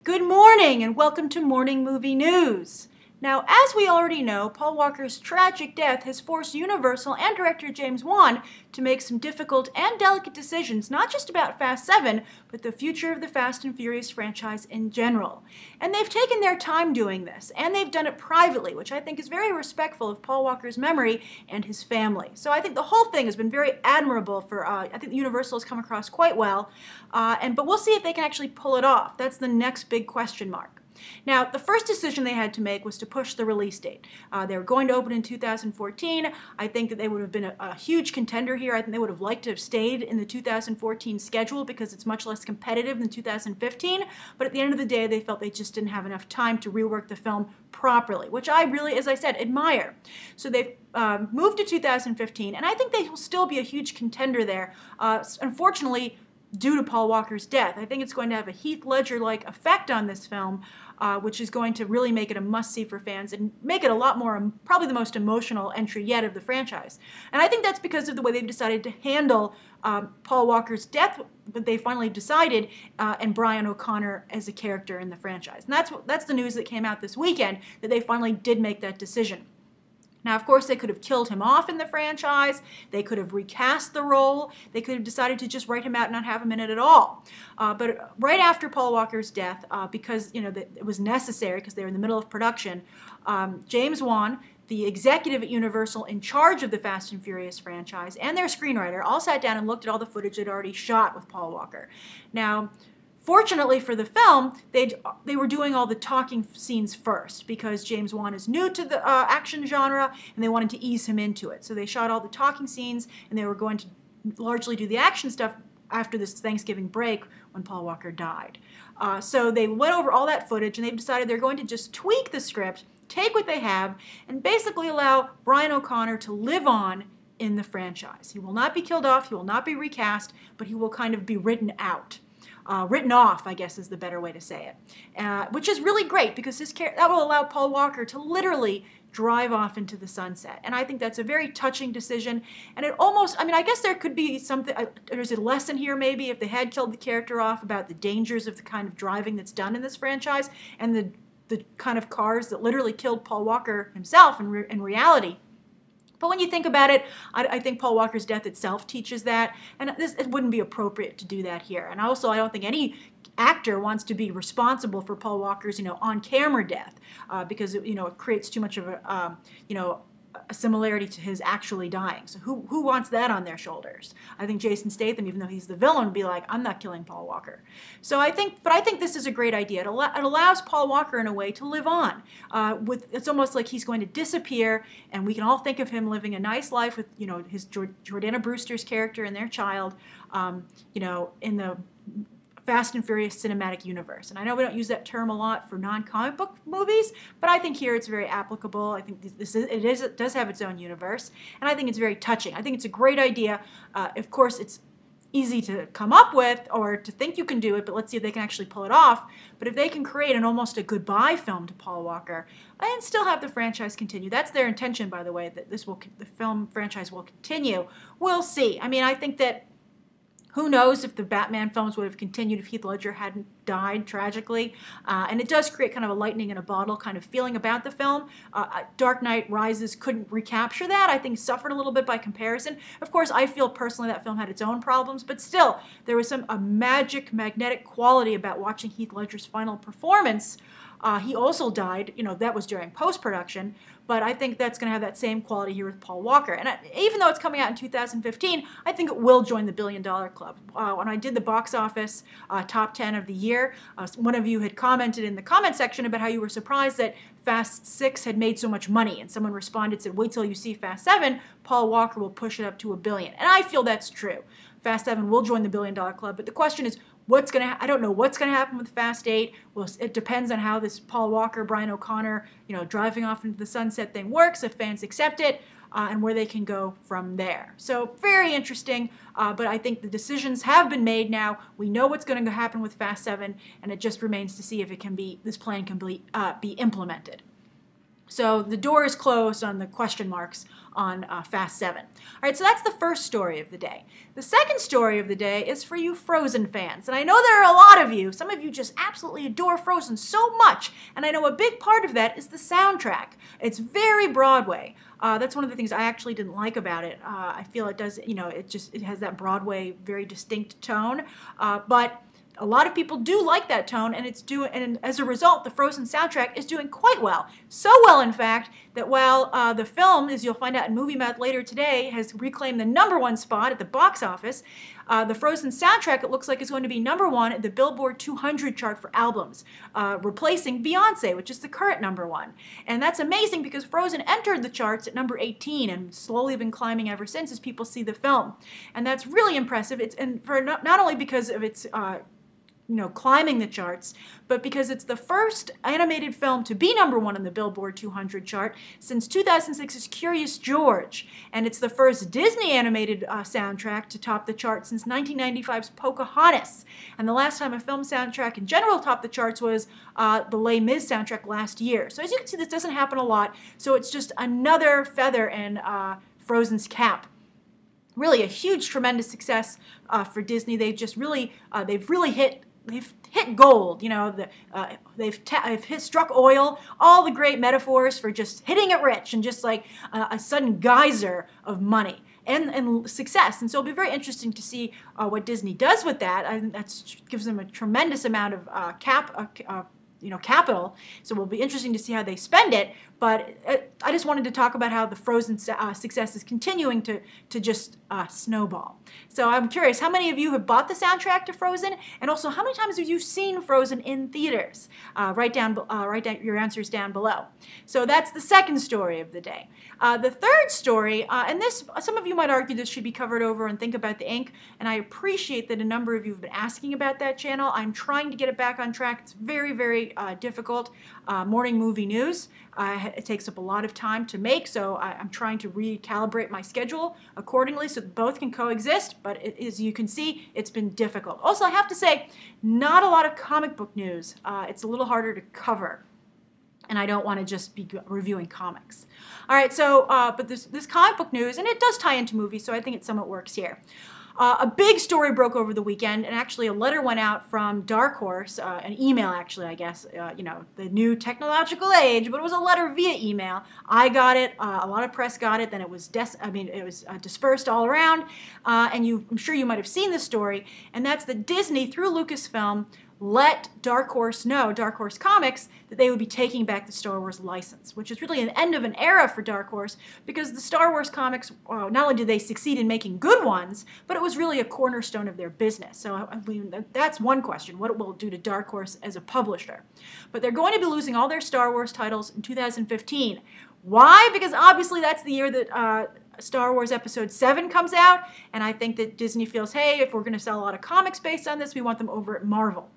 Good morning and welcome to Morning Movie News. Now, as we already know, Paul Walker's tragic death has forced Universal and director James Wan to make some difficult and delicate decisions, not just about Fast 7, but the future of the Fast and Furious franchise in general. And they've taken their time doing this, and they've done it privately, which I think is very respectful of Paul Walker's memory and his family. So I think the whole thing has been very admirable for, I think Universal has come across quite well, but we'll see if they can actually pull it off. That's the next big question mark. Now, the first decision they had to make was to push the release date. They were going to open in 2014. I think that they would have been a huge contender here. I think they would have liked to have stayed in the 2014 schedule because it's much less competitive than 2015. But at the end of the day, they felt they just didn't have enough time to rework the film properly, which I really, as I said, admire. So they've moved to 2015, and I think they will still be a huge contender there. Unfortunately, due to Paul Walker's death, I think it's going to have a Heath Ledger-like effect on this film, which is going to really make it a must-see for fans and make it a lot more, probably the most emotional entry yet of the franchise. And I think that's because of the way they've decided to handle Paul Walker's death, but they finally decided, and Brian O'Connor as a character in the franchise. And that's the news that came out this weekend, that they finally did make that decision. Now, of course, they could have killed him off in the franchise. They could have recast the role. They could have decided to just write him out and not have him in it at all. But right after Paul Walker's death, because it was necessary because they were in the middle of production, James Wan, the executive at Universal in charge of the Fast and Furious franchise, and their screenwriter all sat down and looked at all the footage they'd already shot with Paul Walker. Now, fortunately for the film, they were doing all the talking scenes first because James Wan is new to the action genre and they wanted to ease him into it. So they shot all the talking scenes and they were going to largely do the action stuff after this Thanksgiving break when Paul Walker died. So they went over all that footage and they've decided they're going to just tweak the script, take what they have, and basically allow Brian O'Connor to live on in the franchise. He will not be killed off, he will not be recast, but he will kind of be written out. Written off, I guess is the better way to say it, which is really great because that will allow Paul Walker to literally drive off into the sunset. And I think that's a very touching decision. And it almost, I guess there could be something, there's a lesson here maybe if they had killed the character off about the dangers of the kind of driving that's done in this franchise and the kind of cars that literally killed Paul Walker himself in reality. But when you think about it, I think Paul Walker's death itself teaches that, and it wouldn't be appropriate to do that here. And also, I don't think any actor wants to be responsible for Paul Walker's, on-camera death, because it creates too much of a similarity to his actually dying. So who wants that on their shoulders? I think Jason Statham, even though he's the villain, would be like, I'm not killing Paul Walker. So I think this is a great idea. It allows Paul Walker in a way to live on. It's almost like he's going to disappear, and we can all think of him living a nice life with his Jordana Brewster's character and their child, in the Fast and Furious cinematic universe. And I know we don't use that term a lot for non-comic book movies, but I think here it's very applicable. I think it does have its own universe, and I think it's very touching. I think it's a great idea. Of course, it's easy to come up with or to think you can do it, but let's see if they can actually pull it off. But if they can create almost a goodbye film to Paul Walker and still have the franchise continue, that's their intention, by the way, that the film franchise will continue. We'll see. I think that who knows if the Batman films would have continued if Heath Ledger hadn't died tragically. And it does create kind of a lightning in a bottle kind of feeling about the film. Dark Knight Rises couldn't recapture that. I think suffered a little bit by comparison. Of course, I feel personally that film had its own problems, but still, there was a magnetic quality about watching Heath Ledger's final performance. He also died, that was during post-production, but I think that's going to have that same quality here with Paul Walker. And even though it's coming out in 2015, I think it will join the $1 billion club. When I did the box office top 10 of the year, one of you had commented in the comment section about how you were surprised that Fast 6 had made so much money, and someone responded, said, wait till you see Fast 7, Paul Walker will push it up to $1 billion. And I feel that's true. Fast 7 will join the $1 billion club, but the question is, I don't know what's going to happen with Fast 8. Well, it depends on how this Paul Walker, Brian O'Connor, driving off into the sunset thing works, if fans accept it, and where they can go from there. So very interesting, but I think the decisions have been made now. We know what's going to happen with Fast 7, and it just remains to see if this plan can be implemented. So the door is closed on the question marks on Fast 7. All right, so that's the first story of the day. The second story of the day is for you Frozen fans. And I know there are a lot of you. Some of you just absolutely adore Frozen so much. And I know a big part of that is the soundtrack. It's very Broadway. That's one of the things I actually didn't like about it. I feel it does, it has that Broadway, very distinct tone. But a lot of people do like that tone, and and as a result, the Frozen soundtrack is doing quite well. So well, in fact, that while the film, as you'll find out in Movie Math later today, has reclaimed the #1 spot at the box office, the Frozen soundtrack, it looks like, is going to be #1 at the Billboard 200 chart for albums, replacing Beyoncé, which is the current #1. And that's amazing because Frozen entered the charts at number 18 and slowly been climbing ever since as people see the film. And that's really impressive. Not only because of its climbing the charts, but because it's the first animated film to be #1 on the Billboard 200 chart since 2006's Curious George. And it's the first Disney animated soundtrack to top the chart since 1995's Pocahontas. And the last time a film soundtrack in general topped the charts was the Les Mis soundtrack last year. So as you can see, this doesn't happen a lot, so it's just another feather in Frozen's cap. Really a huge, tremendous success for Disney. They've just really, they've hit gold, they've struck oil, all the great metaphors for just hitting it rich and just like a sudden geyser of money and success. And so it'll be very interesting to see what Disney does with that. I think that gives them a tremendous amount of capital. So it'll be interesting to see how they spend it. But I just wanted to talk about how the Frozen success is continuing to just snowball. So I'm curious, how many of you have bought the soundtrack to Frozen? And also, how many times have you seen Frozen in theaters? Write down your answers down below. So that's the second story of the day. The third story, and this, some of you might argue this should be covered over and Think About the Ink, and I appreciate that a number of you have been asking about that channel. I'm trying to get it back on track. It's very, very difficult. Morning movie news. It takes up a lot of time to make, so I'm trying to recalibrate my schedule accordingly so that both can coexist, but as you can see, it's been difficult. Also, I have to say, not a lot of comic book news. It's a little harder to cover, and I don't want to just be reviewing comics. All right, so, but this comic book news, and it does tie into movies, so I think it somewhat works here. A big story broke over the weekend, and actually a letter went out from Dark Horse, an email actually, I guess, the new technological age, but it was a letter via email. I got it, a lot of press got it, then it was dispersed all around, and I'm sure you might have seen this story, and that's that Disney, through Lucasfilm, let Dark Horse know, Dark Horse Comics, that they would be taking back the Star Wars license, which is really an end of an era for Dark Horse because the Star Wars comics, not only did they succeed in making good ones, but it was really a cornerstone of their business. So I mean, that's one question, what it will do to Dark Horse as a publisher. But they're going to be losing all their Star Wars titles in 2015. Why? Because obviously that's the year that Star Wars Episode 7 comes out, and I think that Disney feels, hey, if we're going to sell a lot of comics based on this, we want them over at Marvel.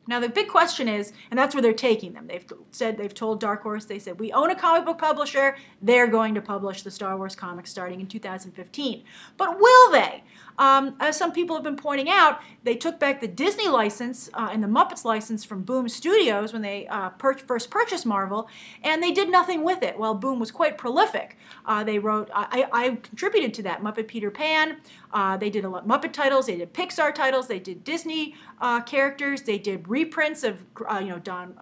Now the big question is, and that's where they're taking them. They've told Dark Horse, they said, we own a comic book publisher, they're going to publish the Star Wars comics starting in 2015. But will they? As some people have been pointing out, they took back the Disney license and the Muppets license from Boom Studios when they first purchased Marvel, and they did nothing with it. Well, Boom was quite prolific. They wrote, I contributed to that, Muppet Peter Pan. They did a lot of Muppet titles, they did Pixar titles, they did Disney characters, they did reprints of a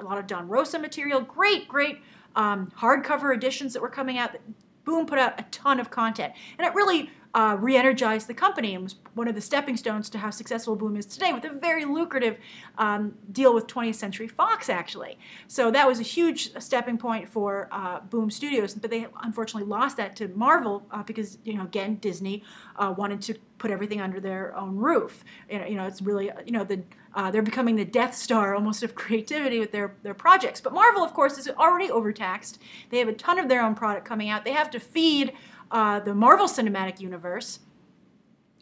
lot of Don Rosa material, great hardcover editions that were coming out. Boom put out a ton of content, and it really re-energized the company and was one of the stepping stones to how successful Boom is today, with a very lucrative deal with 20th Century Fox, actually. So that was a huge stepping point for Boom Studios, but they unfortunately lost that to Marvel because, again, Disney wanted to put everything under their own roof. It's really, they're becoming the Death Star almost of creativity with their projects. But Marvel, of course, is already overtaxed. They have a ton of their own product coming out. They have to feed the Marvel Cinematic Universe.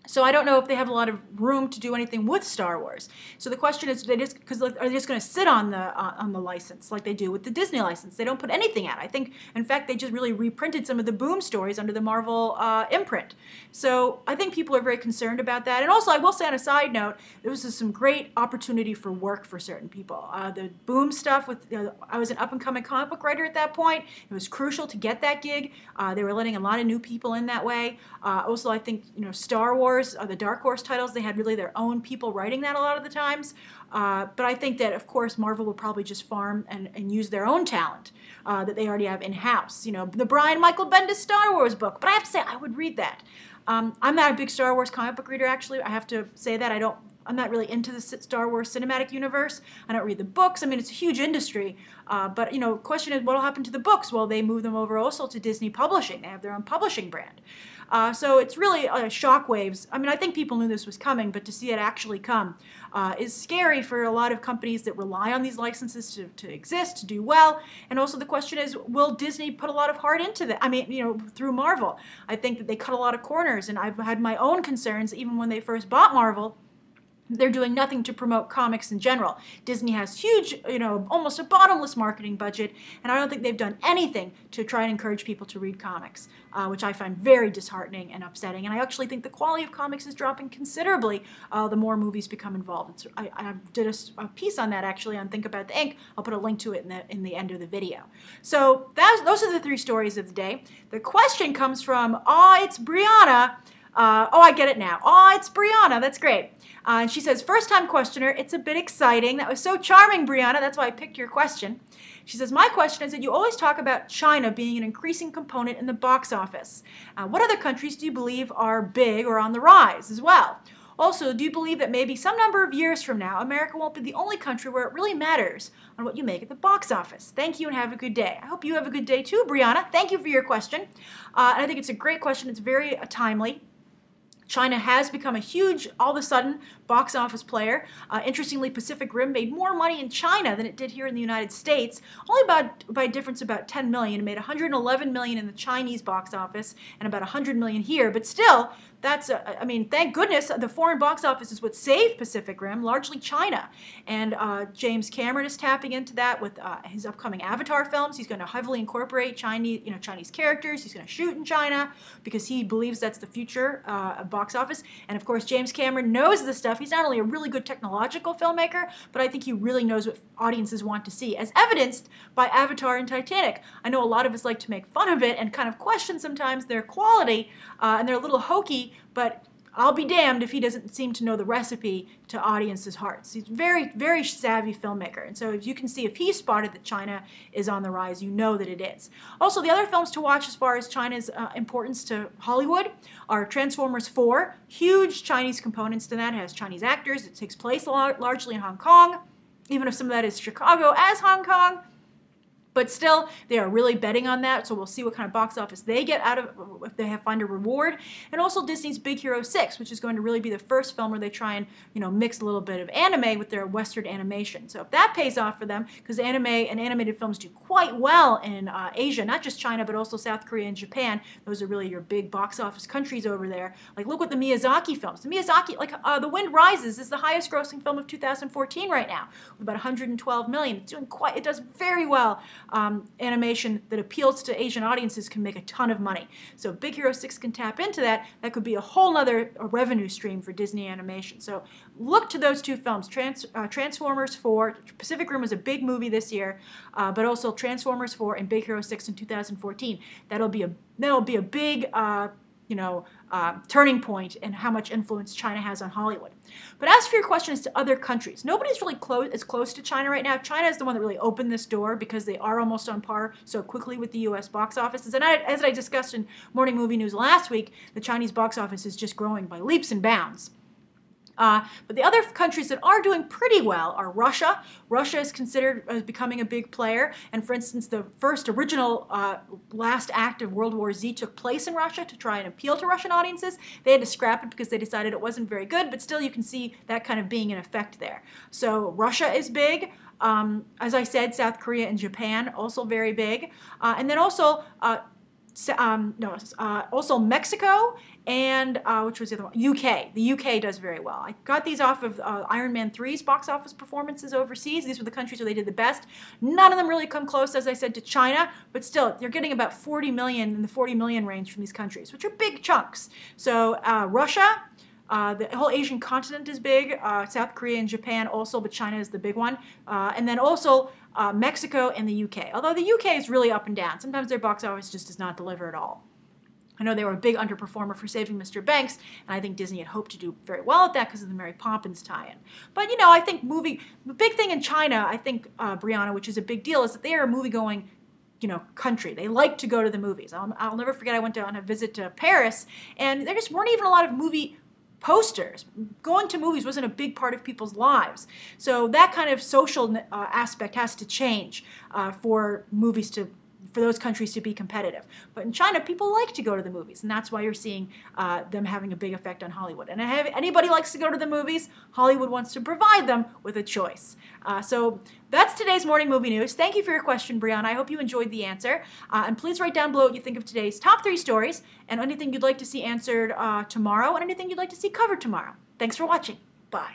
So I don't know if they have a lot of room to do anything with Star Wars. So the question is, are they just going to sit on the license like they do with the Disney license? They don't put anything out. I think, in fact, they just really reprinted some of the Boom stories under the Marvel imprint. So I think people are very concerned about that. And also, I will say on a side note, there was some great opportunity for work for certain people. The Boom stuff with I was an up-and-coming comic book writer at that point. It was crucial to get that gig. They were letting a lot of new people in that way. Also, I think Star Wars. The Dark Horse titles, they had really their own people writing that a lot of the times. But I think that, of course, Marvel will probably just farm and use their own talent that they already have in-house. The Brian Michael Bendis Star Wars book. But I have to say, I would read that. I'm not a big Star Wars comic book reader, actually. I have to say that. I'm not really into the Star Wars cinematic universe. I don't read the books. I mean, it's a huge industry. But, question is, what will happen to the books? Well, they move them over also to Disney Publishing. They have their own publishing brand. So it's really shockwaves. I mean, I think people knew this was coming, but to see it actually come is scary for a lot of companies that rely on these licenses to exist, to do well. And also the question is, will Disney put a lot of heart into that? I mean, through Marvel. I think that they cut a lot of corners, and I've had my own concerns even when they first bought Marvel. They're doing nothing to promote comics in general. Disney has huge, almost a bottomless marketing budget, and I don't think they've done anything to try and encourage people to read comics, which I find very disheartening and upsetting. And I actually think the quality of comics is dropping considerably the more movies become involved. I did a piece on that, actually, on Think About the Ink. I'll put a link to it in the end of the video. So those are the 3 stories of the day. The question comes from, it's Brianna. I get it now. It's Brianna. That's great. And she says, first-time questioner, it's a bit exciting. That was so charming, Brianna. That's why I picked your question. She says, my question is that you always talk about China being an increasing component in the box office. What other countries do you believe are big or on the rise as well? Also, do you believe that maybe some number of years from now, America won't be the only country where it really matters on what you make at the box office? Thank you and have a good day. I hope you have a good day too, Brianna. Thank you for your question. And I think it's a great question. It's very timely. China has become a huge, all of a sudden, box office player. Interestingly, Pacific Rim made more money in China than it did here in the United States, only by a difference about 10 million. It made 111 million in the Chinese box office and about 100 million here. But still, that's, thank goodness the foreign box office is what saved Pacific Rim, largely China. And James Cameron is tapping into that with his upcoming Avatar films. He's going to heavily incorporate Chinese characters. He's going to shoot in China because he believes that's the future of box office. And of course, James Cameron knows this stuff. He's not only a really good technological filmmaker, but I think he really knows what audiences want to see, as evidenced by Avatar and Titanic. I know a lot of us like to make fun of it and kind of question sometimes their quality, and they're a little hokey, but I'll be damned if he doesn't seem to know the recipe to audiences' hearts. He's a very, very savvy filmmaker. And so if you can see, if he spotted that China is on the rise, you know that it is. Also, the other films to watch as far as China's importance to Hollywood are Transformers 4. Huge Chinese components to that. It has Chinese actors. It takes place largely in Hong Kong, even if some of that is Chicago as Hong Kong. But still, they are really betting on that, so we'll see what kind of box office they get out of, if they find a reward. And also Disney's Big Hero 6, which is going to really be the first film where they try and, mix a little bit of anime with their Western animation. So if that pays off for them, because anime and animated films do quite well in Asia, not just China, but also South Korea and Japan. Those are really your big box office countries over there. Like, look at the Miyazaki films. The Miyazaki, The Wind Rises is the highest grossing film of 2014 right now, with about 112 million. It does very well. Animation that appeals to Asian audiences can make a ton of money. So if Big Hero 6 can tap into that, that could be a whole other revenue stream for Disney Animation. So look to those 2 films, Transformers 4. Pacific Rim was a big movie this year, but also Transformers 4 and Big Hero 6 in 2014. That'll be a big turning point in how much influence China has on Hollywood. But as for your question as to other countries, nobody's really as close to China right now. China is the one that really opened this door because they are almost on par so quickly with the U.S. box office. And as I discussed in Morning Movie News last week, the Chinese box office is just growing by leaps and bounds. But the other countries that are doing pretty well are Russia. Russia is considered as becoming a big player. And for instance, the first original last act of World War Z took place in Russia to try and appeal to Russian audiences. They had to scrap it because they decided it wasn't very good, but still you can see that kind of being in effect there. So Russia is big. As I said, South Korea and Japan also very big. And then also Also Mexico and which was the other one? UK. The UK does very well. I got these off of Iron Man 3's box office performances overseas. These were the countries where they did the best. None of them really come close, as I said, to China, but still, they're getting about 40 million in the 40 million range from these countries, which are big chunks. So Russia, the whole Asian continent is big. South Korea and Japan also, but China is the big one. And then also Mexico and the UK. Although the UK is really up and down. Sometimes their box office just does not deliver at all. I know they were a big underperformer for Saving Mr. Banks, and I think Disney had hoped to do very well at that because of the Mary Poppins tie-in. But, you know, I think the big thing in China, I think, Brianna, which is a big deal, is that they are a movie-going, you know, country. They like to go to the movies. I'll never forget I went on a visit to Paris, and there just weren't even a lot of movie posters. Going to movies wasn't a big part of people's lives. So that kind of social aspect has to change for those countries to be competitive. But in China, people like to go to the movies, and that's why you're seeing them having a big effect on Hollywood. And if anybody likes to go to the movies, Hollywood wants to provide them with a choice. So that's today's morning movie news. Thank you for your question, Brianna. I hope you enjoyed the answer. And please write down below what you think of today's top 3 stories, and anything you'd like to see answered tomorrow, and anything you'd like to see covered tomorrow. Thanks for watching. Bye.